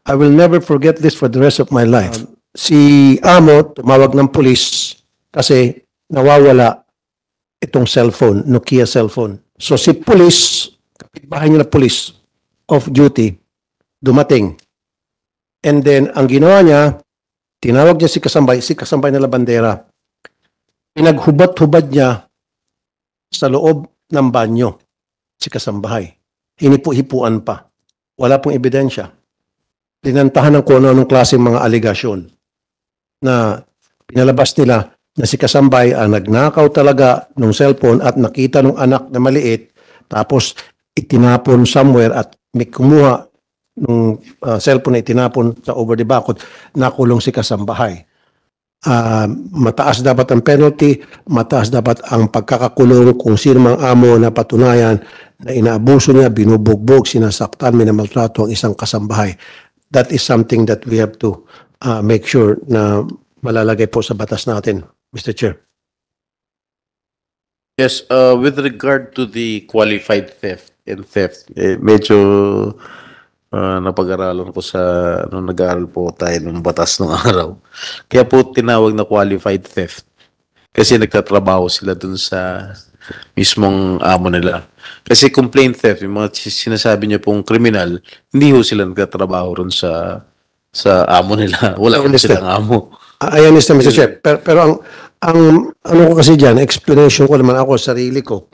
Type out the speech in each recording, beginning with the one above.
I will never forget this for the rest of my life. Si Amo tumawag ng pulis kasi nawawala itong cellphone, Nokia cellphone. So si pulis, kapitbahay niya na pulis, off duty, dumating. And then, ang ginawa niya, tinawag niya si Kasambay na labandera. Pinaghubad-hubad niya sa loob ng banyo, si Kasambahay. Hinipu-hipuan pa. Wala pong ebidensya. Linantahan ng kung anong klaseng mga aligasyon na pinalabas nila na si Kasambay ang nagnakaw talaga ng cellphone at nakita ng anak na maliit tapos itinapon somewhere at may kumuha ng cellphone na itinapon sa over the bakod, nakulong si Kasambahay. Mataas dapat ang penalty, mataas dapat ang pagkakakulong kung sino mang amo na patunayan na inaabuso niya, binubugbog, sinasaktan, minamaltrato ang isang kasambahay. That is something that we have to make sure na malalagay po sa batas natin, Mr. Chair. Yes, with regard to the qualified theft and theft, medyo napag-aralan ko sa nag-aaral po tayo ng batas ng araw. Kaya po tinawag na qualified theft. Kasi nagtatrabaho sila dun sa mismong amo nila. Kasi complaint theft, yung mga sinasabi niyo pong kriminal, hindi ho sila nagtatrabaho ron sa amo nila. Wala ko silang amo. I understand, Mr. Chair. Pero ang ano ko kasi dyan, explanation ko naman ako, sarili ko.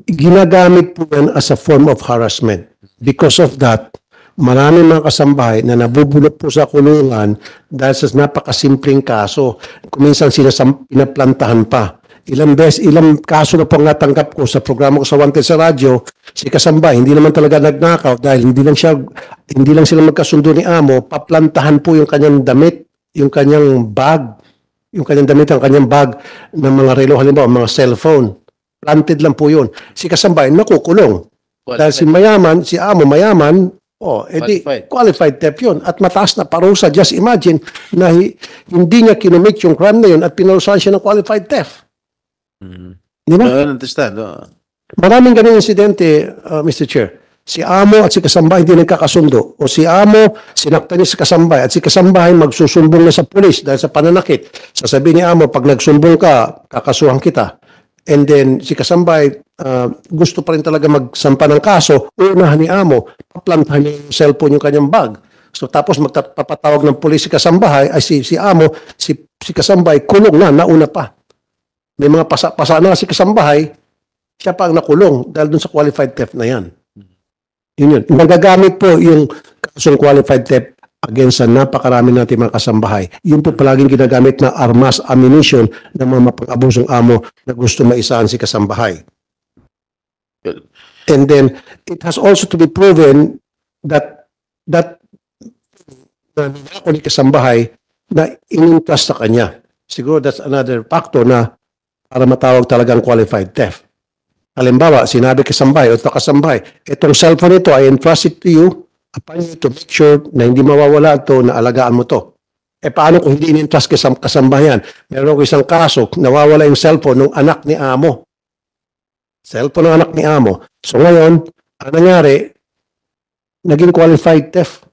Ginagamit po yan as a form of harassment. Because of that, maraming mga kasambahay na nabubulot po sa kulungan dahil sa napakasimpleng kaso. Kuminsan sila pinaplantahan pa. Ilang kaso na po natanggap ko sa programa ko sa Wanted sa radyo, si Kasambay, hindi naman talaga nagnakaw dahil hindi lang sila magkasundo ni Amo, paplantahan po yung kanyang damit, yung kanyang bag, yung kanyang damit, ang kanyang bag ng mga relo, halimbawa, mga cellphone. Planted lang po yun. Si Kasambay, nakukulong. Dahil si Amo mayaman, edi qualified theft yun. At mataas na parusa. Just imagine na hindi niya kinumit yung crime na yun at pinarusahan siya ng qualified theft. Di ba? I understand. Maraming ganun insidente, Mr. Chair. Si Amo at si Kasambay hindi nagkakasundo. O si Amo, sinaktan niya si Kasambay at si Kasambay magsusumbong na sa pulis dahil sa pananakit. Sasabihin ni Amo, pag nagsumbong ka, kakasuhan kita. And then si Kasambay gusto pa rin talaga magsampa ng kaso, unahan ni Amo, paplantahan niya yung cellphone yung kanyang bag. So tapos magpapatawag ng pulis si Kasambay, ay si Amo, si Kasambay, kulong na, nauna pa. May mga pasa na si Kasambay, siya pa ang nakulong dahil dun sa qualified theft na yan. Yun. Nagagamit po yung kasong qualified theft against sa napakarami natin mga kasambahay. Yun po palaging ginagamit na armas, ammunition ng mga mapang-abusong amo na gusto maisahan si Kasambahay. And then, it has also to be proven that ninako ni Kasambahay na inintrust sa kanya. Siguro that's another factor na para matawag talagang qualified theft. Halimbawa, sinabi Kasambay o Kasambahay, itong cellphone ito, I entrust it to you upon you to make sure na hindi mawawala ito, na alagaan mo to. Paano kung hindi in-entrust Kasambahay yan? Meron ko isang kaso, nawawala yung cellphone ng anak ni Amo. Cellphone ng anak ni Amo. So ngayon, ang nangyari, naging qualified theft.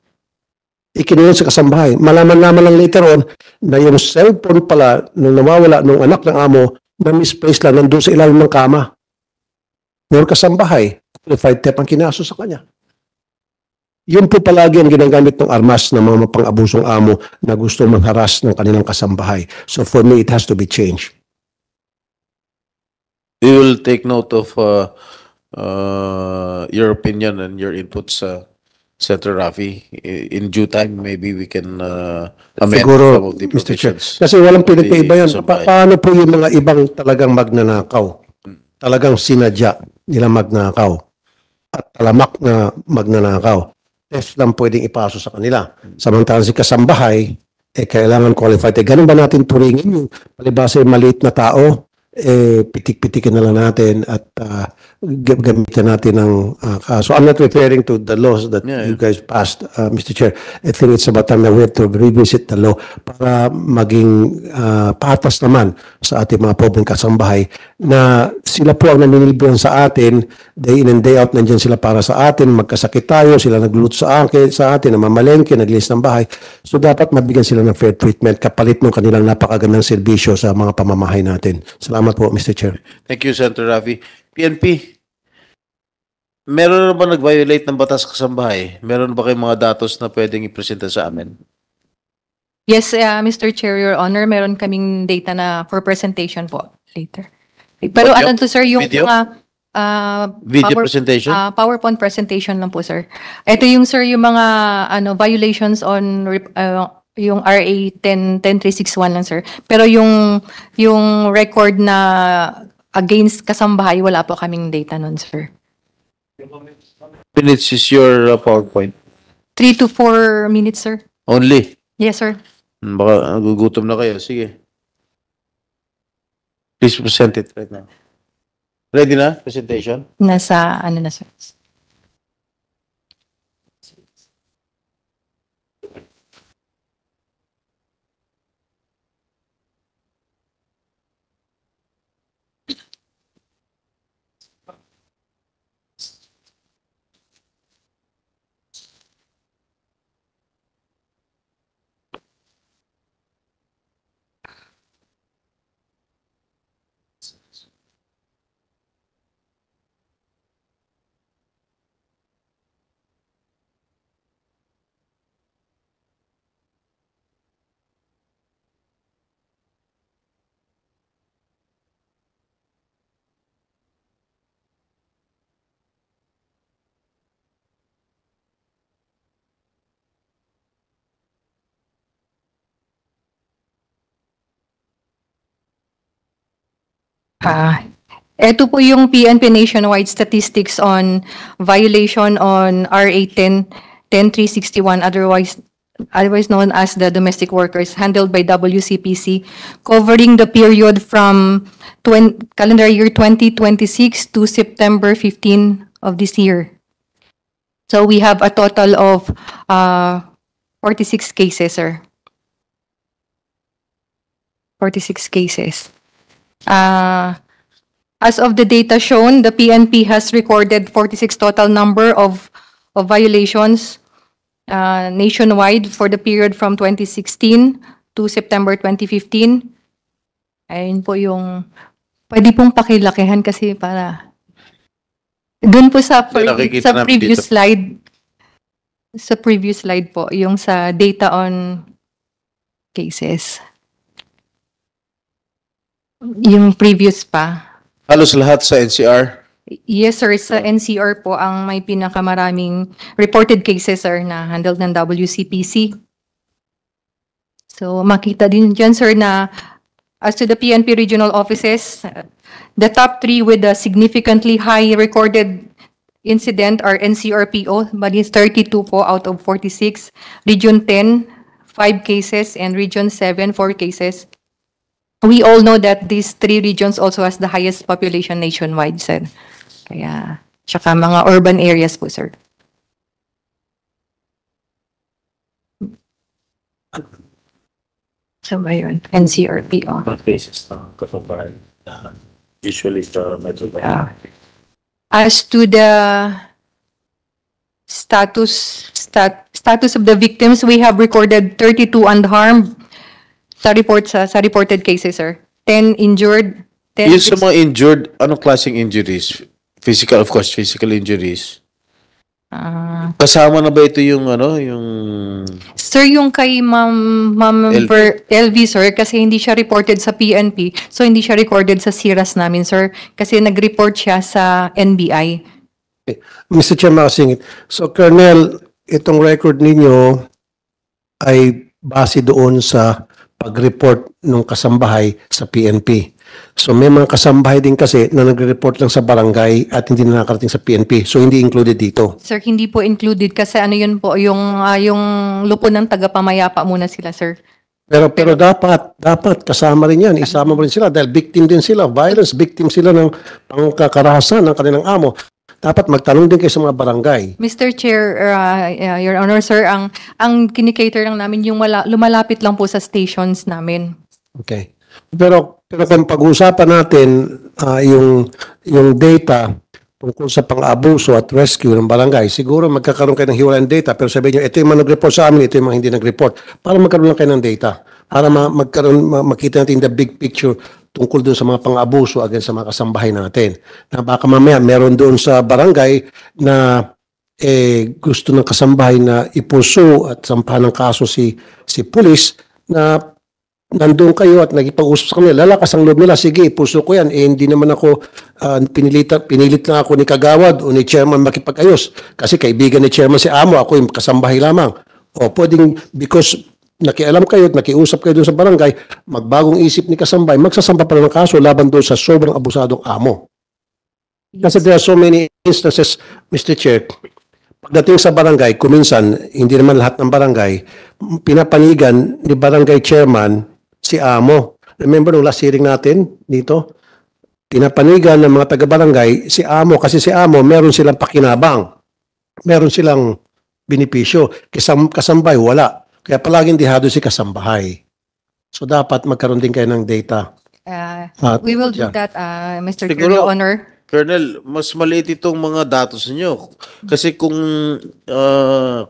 Ikinuha sa Kasambahay. Malaman-laman lang later on na yung cellphone pala nung nawawala ng anak ng Amo na misplaced lang nandun sa ilalim ng kama. Yung Kasambahay, qualified theft ang kinaso sa kanya. Yun po palagi ang ginagamit ng armas ng mga mapang-abusong amo na gusto mangharas ng kanilang kasambahay. So for me, it has to be changed. We will take note of your opinion and your inputs, Senator Rafi. In due time, maybe we can amend Siguro, some of the Mr. Chair. provisions. Kasi walang pinagkaiba yan. Of the Paano po yung mga ibang talagang magnanakaw? Talagang sinadya nila magnakaw. At talamak na magnanakaw. Test lang pwedeng ipaso sa kanila. Samantalang si Kasambahay, kailangan qualified. Ganun ba natin turingin yung palibasa yung maliit na tao? pitik-pitikin na lang natin at gamitin natin ng kaso. I'm not referring to the laws that Yeah, you guys passed, Mr. Chair. I think it's about time that we have to revisit the law para maging patas naman sa ating mga pobreng kasambahay na sila po ang naninibigan sa atin, day in and day out nandiyan sila para sa atin, magkasakit tayo, sila nagluluto sa atin, namamalengke, naglinis ng bahay. So dapat mabigyan sila ng fair treatment kapalit ng kanilang napakagandang serbisyo sa mga pamamahay natin. Salamat po, Mr. Chair. Thank you, Senator Rafi. PNP, meron na ba nag-violate ng batas kasambahay? Meron ba kayong mga datos na pwedeng ipresenta sa amin? Yes, Mr. Chair, Your Honor, meron kaming data na for presentation po later. Pero Audio? ano to, sir, yung Video? mga Video presentation? PowerPoint presentation lang po, sir. Ito yung, sir, yung mga violations on yung RA 10361 lang, sir. Pero yung record na against kasambahay, wala po kaming data nun, sir. Minutes is your PowerPoint. 3 to 4 minutes, sir. Only. Yes, sir. Baka nagugutom na kayo. Sige. Please present it right now. Ready na? Presentation? Nasa, na, sir. Ito po yung PNP nationwide statistics on violation on RA 10361, otherwise known as the domestic workers, handled by WCPC, covering the period from calendar year 2026 to September 15 of this year. So we have a total of 46 cases, sir. 46 cases. As of the data shown, the PNP has recorded 46 total number of violations nationwide for the period from 2016 to September 2015. Ayun po yung, pwede pong pakilakihan kasi para, dun po sa Nakikita namin previous dito. slide, sa previous slide po, yung sa data on cases. Yung previous pa. Halos lahat sa NCR. Yes, sir. Sa NCR po ang may pinakamaraming reported cases, sir, na handled ng WCPC. So, makita din dyan, sir, na as to the PNP regional offices, the top 3 with a significantly high recorded incident are NCRPO, but it's 32 po out of 46. Region 10, 5 cases, and Region 7, 4 cases. We all know that these 3 regions also has the highest population nationwide, sir. Kaya, tsaka mga urban areas po, sir. So ba yun? NCRPO. Cases ng kasambahay. Usually sa Metro Manila. As to the status of the victims, we have recorded 32 unharmed sa reported cases, sir. 10 injured. 10 Yung sa mga injured, anong klaseng injuries? Physical, of course, physical injuries. Kasama na ba ito yung Sir, yung kay Ma'am LV, sir, kasi hindi siya reported sa PNP, so hindi siya recorded sa SIRAS namin, sir, kasi nag-report siya sa NBI. Mr. Chair, makasingit. So, Colonel, itong record ninyo ay base doon sa pag-report ng kasambahay sa PNP. So, may mga kasambahay din kasi na nagre-report lang sa barangay at hindi na nakarating sa PNP. So, hindi included dito. Sir, hindi po included kasi ano yun po, yung lupon ng tagapamayapa muna sila, sir. Pero dapat kasama rin yan. Isama mo rin sila dahil victim din sila. Violence, victim sila ng pangkakarahasan ng kanilang amo. Dapat magtanong din kayo sa mga barangay. Mr. Chair, Your Honor, sir, ang kinikater lang namin yung lumalapit lang po sa stations namin. Okay. Pero kung pag-uusapan natin yung data tungkol sa pang-abuso at rescue ng barangay, siguro magkakaroon kayo ng hiwalayang data pero sabihin nyo, ito yung mga nag-report sa amin, ito yung mga hindi nag-report. Para magkaroon lang kayo ng data. Para makita natin the big picture tungkol doon sa mga pang-abuso against sa mga kasambahay natin. Na baka mamaya meron doon sa barangay na gusto ng kasambahay na ipuso at sampahan ng kaso si pulis na nandun kayo at nagipag-usap sa kanila, lalakas ang loob nila, sige, puso ko yan, hindi naman ako, pinilit lang ako ni Kagawad o ni Chairman makipag-ayos. Kasi kaibigan ni Chairman si Amo, ako yung kasambahay lamang. O pwedeng, because nakialam kayo at nakiusap kayo doon sa barangay, magbagong isip ni kasambahay, magsasampa pa ng kaso laban doon sa sobrang abusadong Amo. Kasi there are so many instances, Mr. Chair, pagdating sa barangay, kuminsan, hindi naman lahat ng barangay, pinapanigan ni barangay chairman si Amo. Remember nung last hearing natin dito? Pinapanigan ng mga taga-barangay si Amo kasi si Amo meron silang pakinabang. Meron silang benepisyo. Kasambay, wala. Kaya palaging dihado si kasambahay. So dapat magkaroon din kayo ng data. We will do yeah. that, Mr. Chair, Siguro- Your Honor. Colonel, mas maliit itong mga datos niyo. Kasi kung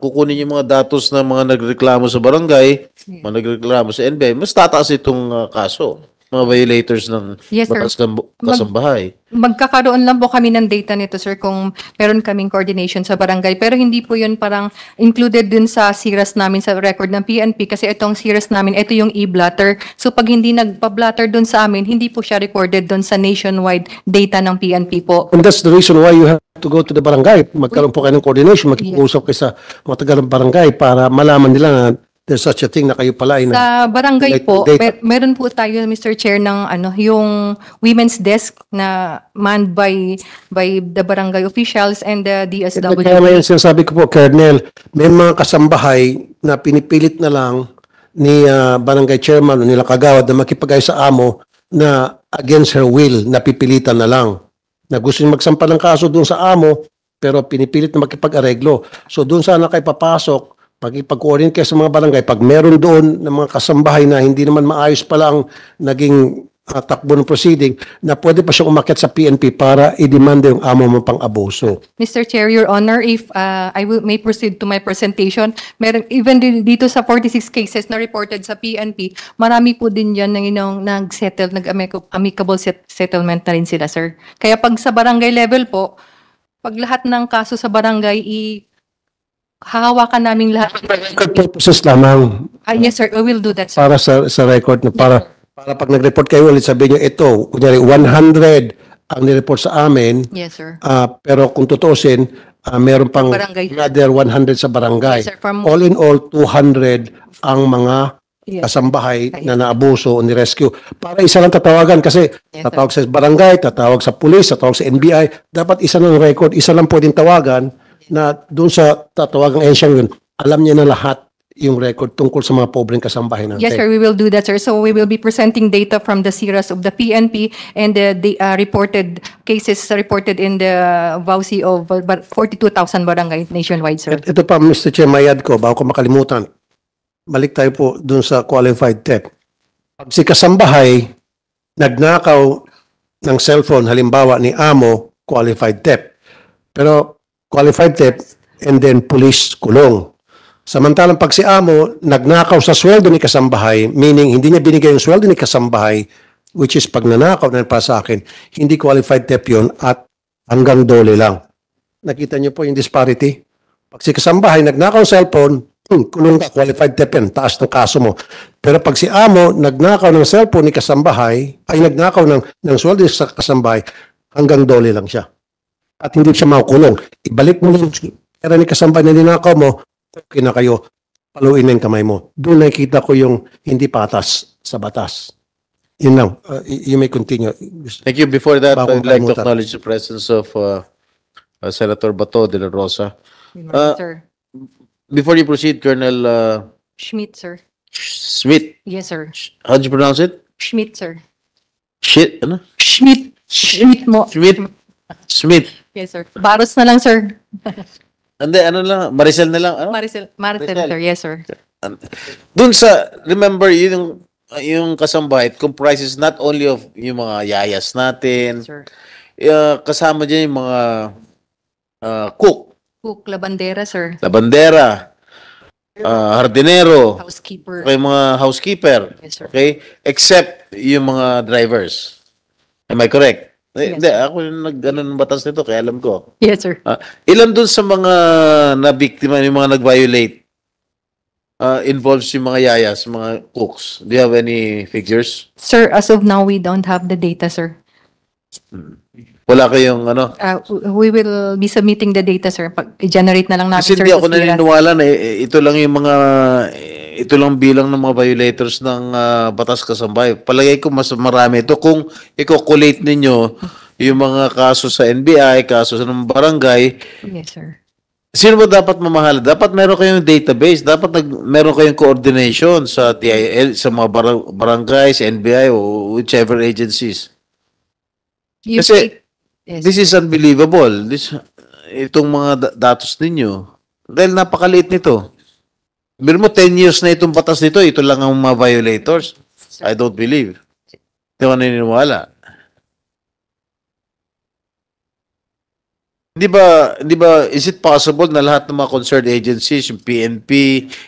kukunin yung mga datos ng mga nagreklamo sa barangay, mga nagreklamo sa NBI, mas tataas itong kaso. Mga violators ng Yes, sir. batas kasambahay. Magkakaroon lang po kami ng data nito, sir, kung meron kaming coordination sa barangay. Pero hindi po yun parang included dun sa SIRAS namin sa record ng PNP kasi itong SIRAS namin, ito yung e-blatter. So pag hindi nagpa-blatter dun sa amin, hindi po siya recorded dun sa nationwide data ng PNP po. And that's the reason why you have to go to the barangay. Magkaroon po kayo ng coordination, makikipag-usap kayo sa mga taga ng barangay para malaman nila na there's such a thing na kayo pala ay Sa barangay po, data. meron po tayo, Mr. Chair, ng yung women's desk na manned by the barangay officials and the DSWD. Kaya ngayon sinasabi ko po, Colonel, may mga kasambahay na pinipilit na lang ni barangay chairman o nila Kagawad na makipag-ayos sa amo na against her will, napipilitan na lang. Na gusto niya magsampa ng kaso doon sa amo, pero pinipilit na makipag-areglo. So doon sana kayo papasok, pag-coordinate kayo sa mga barangay, pag meron doon ng mga kasambahay na hindi naman maayos pala ang naging takbo ng proceeding, na pwede pa siyang umakyat sa PNP para i-demanda yung amo mo pang abuso. Mr. Chair, Your Honor, if may proceed to my presentation, meron, even dito sa 46 cases na reported sa PNP, marami po din yan nag-settle, nag-amicable settlement na rin sila, sir. Kaya pag sa barangay level po, pag lahat ng kaso sa barangay, hahawakan namin lahat. Record purposes lamang Yes, sir, we will do that, sir. para sa record na para pag nag-report kayo ulit sabihin niyo ito, kunyari 100 ang nireport sa amin, Yes, sir. pero kung tutuusin, meron pang Barangay. another 100 sa barangay. Yes, sir. From- All in all, 200 ang mga Yes. kasambahay na naabuso o ni-rescue. Para isa lang tatawagan kasi Yes, sir. tatawag sa barangay, tatawag sa pulis, tatawag sa NBI. Dapat isa ng record, isa lang pwedeng tawagan na doon sa tatawagang ensyang yun, alam niya na lahat yung record tungkol sa mga pobreng kasambahay natin. Yes, sir, we will do that, sir. So we will be presenting data from the SIRAS of the PNP and the reported cases reported in the VAUSI of 42,000 barangay nationwide, sir. Ito pa, Mr. Chair, mayad ko, bago ko makalimutan. Balik tayo po dun sa qualified theft. Pag si kasambahay, nagnakaw ng cellphone, halimbawa ni amo, qualified theft. Pero qualified theft and then police kulong. Samantalang pag si amo, nagnakaw sa sweldo ni kasambahay, meaning hindi niya binigay yung sweldo ni kasambahay, which is pag nanakaw na para sa akin, hindi qualified theft yun at hanggang dole lang. Nakita niyo po yung disparity? Pag si kasambahay, nagnakaw ng cellphone, kulong ka, qualified theft yan, taas ng kaso mo. Pero pag si amo, nagnakaw ng cellphone ni kasambahay, ay nagnakaw ng sweldo sa kasambahay, hanggang dole lang siya. At hindi siya makukulong. Ibalik mo yung pera ni kasambahay na ninakaw mo, okay na kayo, paluin na yung kamay mo. Doon nakikita ko yung hindi patas sa batas. Yun lang. You may continue. Thank you. Before that, Bago I'd like to makalimutan. acknowledge the presence of Senator Bato de la Rosa. Good morning, sir. Before you proceed, Colonel Schmidt, sir. Smith. Yes, sir. How'd you pronounce it? Schmidt, sir. Shit, ano? Schmidt. Schmidt mo. Smith. Smith. Yes, sir. Baros na lang, sir. Hindi, ano lang, Maricel na lang. Ano? Maricel, Maricel. sir. Yes, sir. Dun sa, remember, yung kasambahay, it comprises not only of yung mga yayas natin, Sir. kasama dyan yung mga cook, Cook, labandera, sir. labandera, hardinero, Housekeeper. okay, mga housekeeper, Yes, sir. okay, except yung mga drivers. Am I correct? Yes, Hindi, ako yung nag-ano ng batas nito, kaya alam ko. Yes, sir. Ilan dun sa mga nabiktima, yung mga nag-violate, involves yung mga yayas, mga cooks? Do you have any figures? Sir, as of now, we don't have the data, sir. Wala kayong ano? We will be submitting the data, sir. Pag-generate na lang natin, Kasi sir. hindi ako sa SIRAS. naniniwala na ito lang yung mga ito lang bilang ng mga violators ng batas kasambahay. Palagay ko mas marami ito kung i-collate ninyo yung mga kaso sa NBI, kaso sa ng barangay. Yes, sir. Sino ba dapat mamahala? Dapat meron kayong database, dapat meron kayong coordination sa TIL, sa mga barangays, NBI o whichever agencies. You Kasi, take- yes. This is unbelievable. Itong mga datos ninyo. Dahil napakaliit nito. Biro mo, 10 years na itong batas nito, ito lang ang mga violators. I don't believe. Hindi ako naniniwala. Di ba, is it possible na lahat ng mga concerned agencies, yung PNP,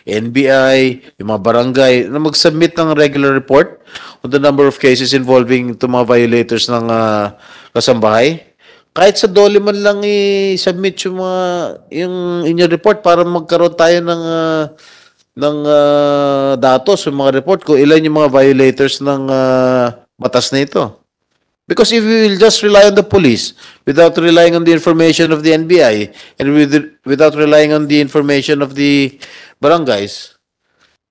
NBI, yung mga barangay, na mag-submit ng regular report on the number of cases involving itong mga violators ng kasambahay? Kahit sa DOLE man lang i-submit yung inyong report para magkaroon tayo ng datos, yung mga report kung ilan yung mga violators ng batas na ito. Because if we will just rely on the police without relying on the information of the NBI and without relying on the information of the barangays,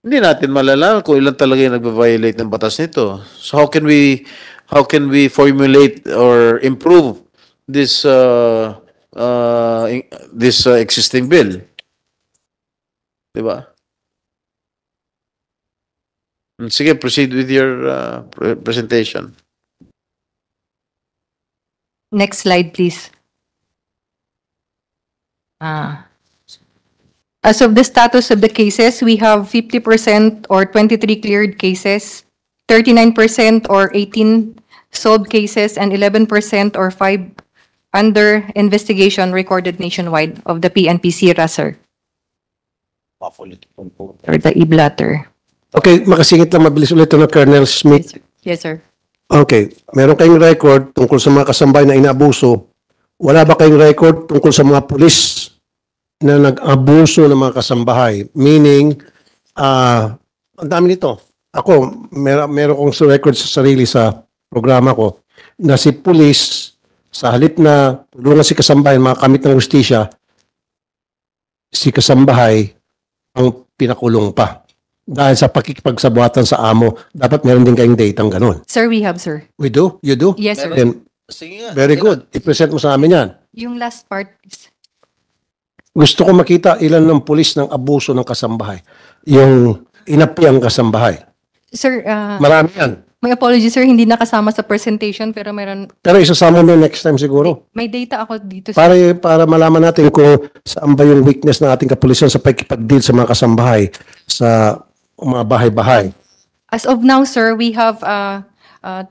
hindi natin malalaman kung ilan talaga yung nagva-violate ng batas nito. So how can we formulate or improve this existing bill? Diba? Sige, proceed with your presentation. Next slide, please. As of the status of the cases, we have 50% or 23 cleared cases, 39% or 18 solved cases, and 11% or 5 under investigation recorded nationwide of the PNP SIRAS, sir. Or the e-blatter. Okay, makasingit lang mabilis ulit ito na Colonel Smith. Yes, sir. Okay, meron kayong record tungkol sa mga kasambay na inaabuso. Wala ba kayong record tungkol sa mga pulis na nag-abuso ng mga kasambahay? Meaning, ang dami nito. Ako, meron kong record sa sarili sa programa ko na si pulis, sa halip na tulungan si kasambahay, makamit ng hustisya, si kasambahay ang pinakulong pa. Dahil sa pakikipagsabuatan sa amo, dapat meron din kayong data ng ganun. Sir, we have, sir. We do? You do? Yes, sir. Then, Sige nga. very good. I-present mo sa amin yan. Yung last part, please. Gusto ko makita ilan ng pulis ng abuso ng kasambahay. Yung inapi ang kasambahay. Sir, Marami yan. my apologies, sir, hindi nakasama sa presentation, pero Pero isasama mo next time siguro. may data ako dito, sir. Para malaman natin kung saan ba yung weakness ng ating kapulisan sa pagkipag-deal sa mga kasambahay sa mga bahay-bahay. As of now, sir, we have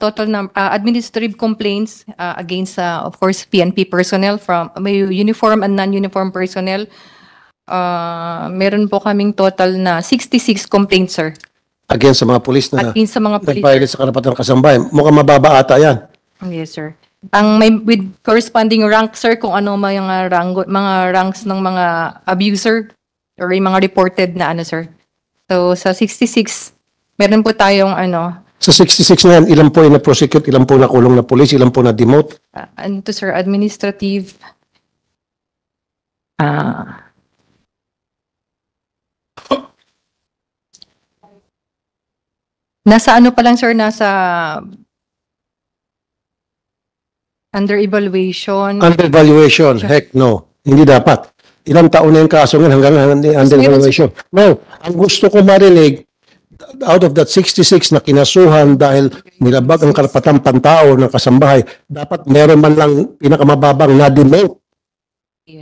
total administrative complaints against, of course, PNP personnel from may uniform and non-uniform personnel. Meron po kaming total na 66 complaints, sir. Against sa mga pulis na Against sa mga police. nag-violate sa karapatan ng kasambahay. Mukhang mababa ata yan. Yes, sir. Ang may with corresponding rank, sir, kung ano mga ranks ng mga abuser or yung mga reported na ano, sir. So, sa 66, meron po tayong Sa 66 na yan, ilan po yung na-prosecute, ilan po nakulong na pulis, ilan po na-demote. ano to, sir, administrative. Nasa ano pa lang, sir, nasa under evaluation. Under evaluation, heck no. Hindi dapat. Ilang taon na yung kaso ngayon hanggang under Meron, evaluation. No, ang gusto ko marinig, out of that 66 na kinasuhan dahil nilabag ang karapatang pantao ng kasambahay, dapat meron man lang pinakamababang na-demote.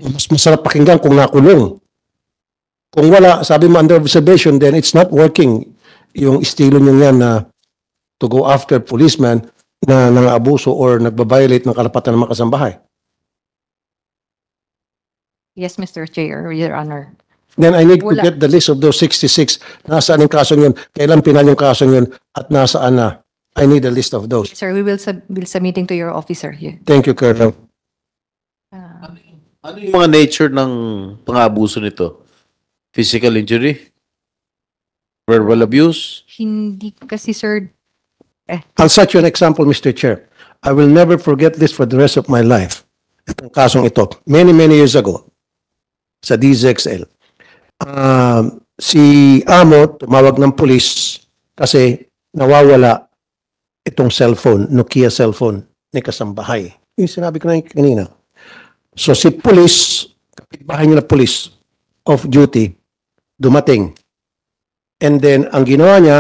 Mas masarap pakinggan kung nakulong. Kung wala, sabi mo under observation, then it's not working. Yung estilo nyo yan na to go after policeman na nang-abuso or nagbabiolate ng karapatan ng mga kasambahay. Yes, Mr. Chair, Your Honor. Then I need to Wala. get the list of those 66. Nasaan yung kaso yun? Kailan pinal yung kaso yun? At nasaan na? I need a list of those. Sir, we will submitting to your officer here. Thank you, Colonel. Ano yung mga nature ng pang-abuso nito? Physical injury? Verbal abuse? Hindi kasi, sir, I'll set you an example, Mr. Chair. I will never forget this for the rest of my life. Itong kasong ito. Many, many years ago, sa DZXL, si Amo tumawag ng pulis kasi nawawala itong cellphone, Nokia cellphone ni kasambahay. Yung sinabi ko na kanina. So si pulis, kapitbahay niya na pulis of duty, dumating. And then, ang ginawa niya,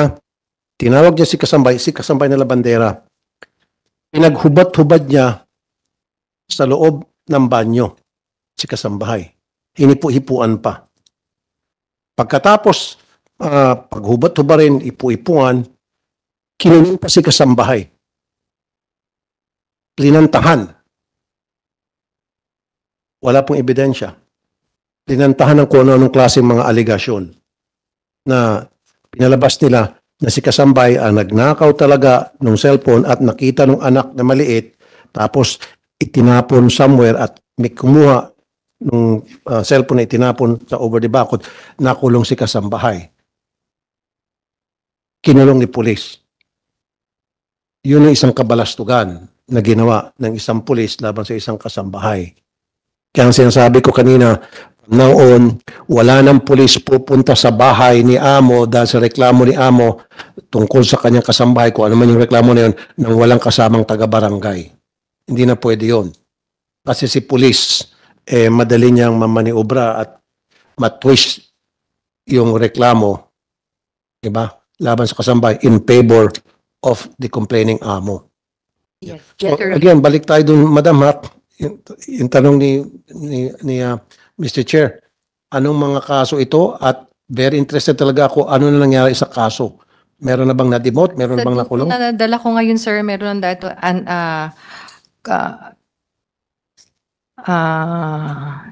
tinawag niya si kasambay na labandera. Pinaghubad-hubad niya sa loob ng banyo si kasambahay. Hinipu-hipuan pa. Pagkatapos, paghubad-hubarin, ipu-ipuan, kinulong pa si kasambahay. Linantahan. Wala pong ebidensya. Linantahan ng kung anong klaseng mga aligasyon na pinalabas nila na si kasambay ang nagnakaw talaga ng cellphone at nakita ng anak na maliit tapos itinapon somewhere at may kumuha ng cellphone na itinapon sa over the bakod, nakulong si kasambahay. Kinulong ni pulis. Yun ang isang kabalastugan na ginawa ng isang pulis laban sa isang kasambahay. Kaya ang sinasabi ko kanina, noon, wala nang pulis pupunta sa bahay ni Amo dahil sa reklamo ni Amo tungkol sa kanyang kasambahay, kung ano man yung reklamo na yun, nang walang kasamang taga-barangay. Hindi na pwede yun. Kasi si pulis, madali niyang mamaniobra at matwist yung reklamo, diba? Laban sa kasambahay in favor of the complaining Amo. yes, So, yes, sir. again, balik tayo dun, Madam, ha? Yung tanong ni Mr. Chair, anong mga kaso ito? At very interested talaga ako, ano na nangyari sa kaso? Meron na bang na-demote? Meron na bang nakulong? Sa nadala ko ngayon, sir, meron na dato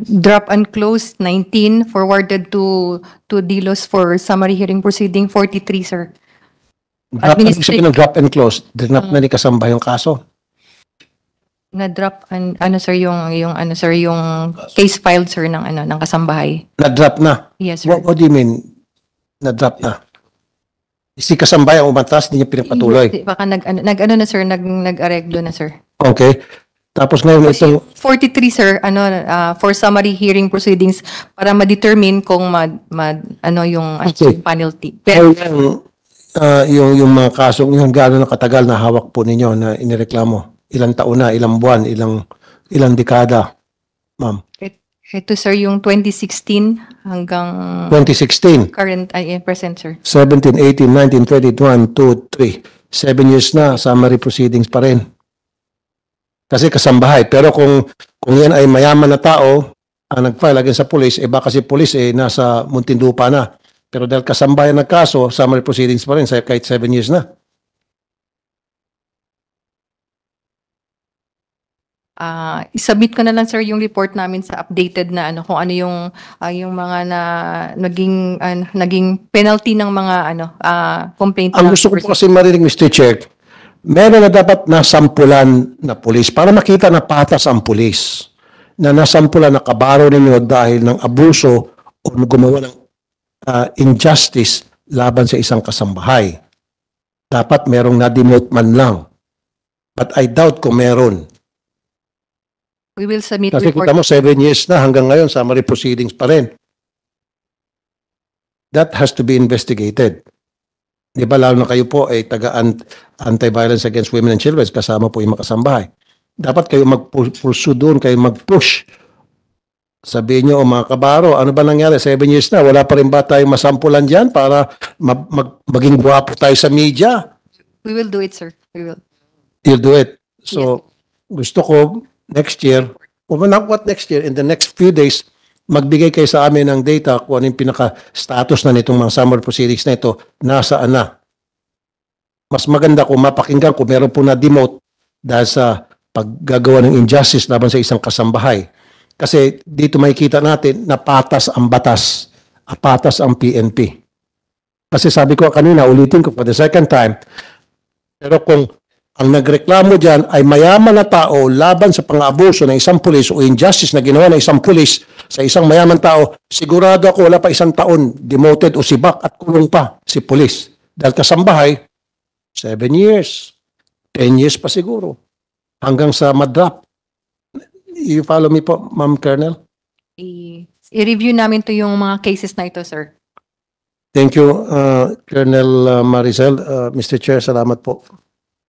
drop and close 19, forwarded to Dilos for summary hearing proceeding 43, sir. Drop, ibig sabihin ng drop and close, dinap na ni kasambay yung kaso. Na-drop and ano sir yung case filed sir ng kasambahay. Na-drop na. Yes, sir. What do you mean? Na-drop na. Si kasambay ang umatas, hindi niya pinapatuloy. Hindi, baka nag-ano na sir, nag-areglo na sir. Okay. Tapos ngayon itong 43 sir, for summary hearing proceedings para ma-determine kung ano yung Okay. penalty. Pero yung mga kasong yun, gaano na katagal na hawak po ninyo na inireklamo? Ilang taon na, ilang buwan, ilang dekada, ma'am? Ito sir yung 2016 hanggang 2016, current present sir. 17, 18, 19, 21, 2, 3. 7 years na, summary proceedings pa rin. Kasi kasambahay. Pero kung yan ay mayaman na tao, ang nag-file against sa police, baka si police nasa Muntinlupa na. Pero dahil kasambahay ng kaso, summary proceedings pa rin kahit 7 years na. I-submit ko na lang sir yung report namin sa updated na kung ano yung mga naging penalty ng mga complaint. Ang gusto ko po kasi marinig, Mr. Chair, meron na dapat nasampulan na pulis para makita na patas ang pulis na nasampulan na kabaro ninyo dahil ng abuso o gumawa ng injustice laban sa isang kasambahay. Dapat merong na-demote man lang. But I doubt kung meron. We will submit Kasi report. kita mo 7 years na hanggang ngayon summary proceedings pa rin. That has to be investigated. Di ba lalo na kayo po ay anti-violence against women and children, kasama po yung mga kasambahay. Dapat kayo mag-pursue doon, kayo mag-push Sabihin nyo, mga kabaro, ano ba nangyari? 7 years na, wala pa rin ba tayong masampulan dyan para maging guwapo tayo sa media? We will do it, sir. We will. You'll do it. So, gusto ko next year, o not what next year, in the next few days, magbigay kayo sa amin ng data kung ano yung pinaka-status na nitong mga summer proceedings na ito, nasaan na. Mas maganda kung mapakinggan kung meron po na-demote dahil sa paggagawa ng injustice laban sa isang kasambahay. Kasi dito makikita natin na patas ang batas, patas ang PNP. Kasi sabi ko kanina, ulitin ko for the second time, pero kung ang nagreklamo dyan ay mayaman na tao laban sa pang-abuso ng isang pulis o injustice na ginawa ng isang pulis sa isang mayaman tao, sigurado ako wala pa 1 taon demoted o sibak at kulong pa si pulis. Dahil kasambahay, 7 years, 10 years pa siguro, hanggang sa madrop. You follow me po, Ma'am Colonel? I-review namin to yung mga cases na ito, sir. Thank you, Colonel Maricel. Mr. Chair, salamat po.